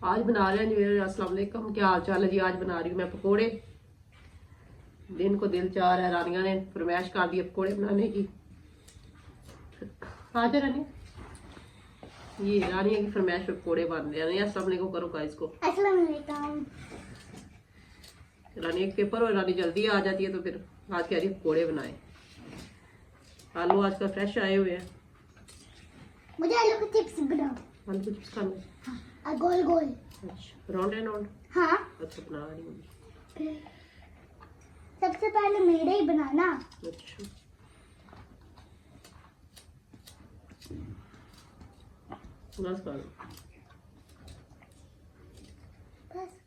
आज बना रहे हैं जी। अस्सलाम वालेकुम, क्या हाल चाल है जी। आज बना रही हूँ मैं पकोड़े। दिन को दिल चाह रहा है, रानिया ने फरमाइश कर दी पकोड़े बनाने की। आज रानिया, ये रानिया की फरमाइश पे पकोड़े बन रहे हैं। अस्सलाम वालेकुम करो गाइस को। अस्सलाम वालेकुम। रानी एक पेपर और रानी जल्दी आ जाती है तो फिर आज कह रही है पकोड़े बनाए। आलू आजकल फ्रेश आए हुए हैं। मुझे आलू के चिप्स बनाओ। आलू के चिप्स खाने? हाँ, गोल गोल। अच्छा, राउंड एंड राउंड। हाँ, अच्छा, बना रही हूँ। सबसे पहले मेरे ही बनाना। अच्छा, बस कर लो। बस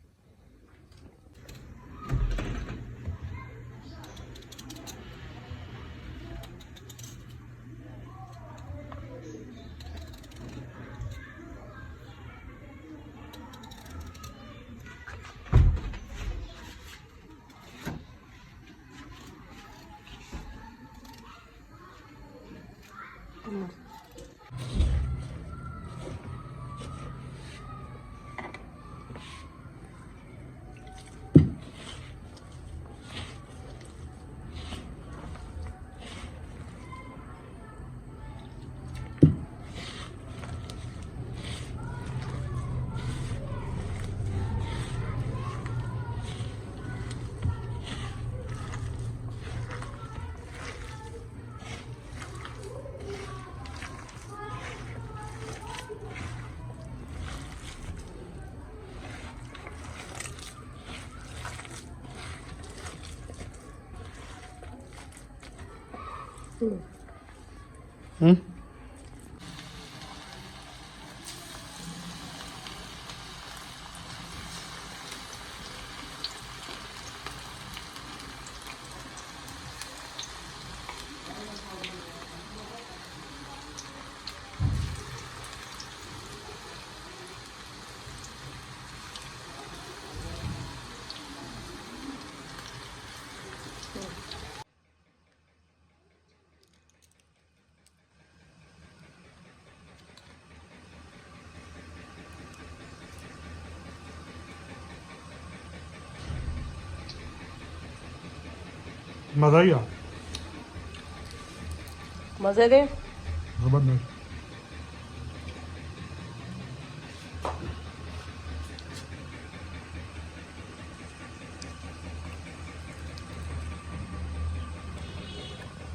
मजा ही आ मजे दे। जबरदस्त।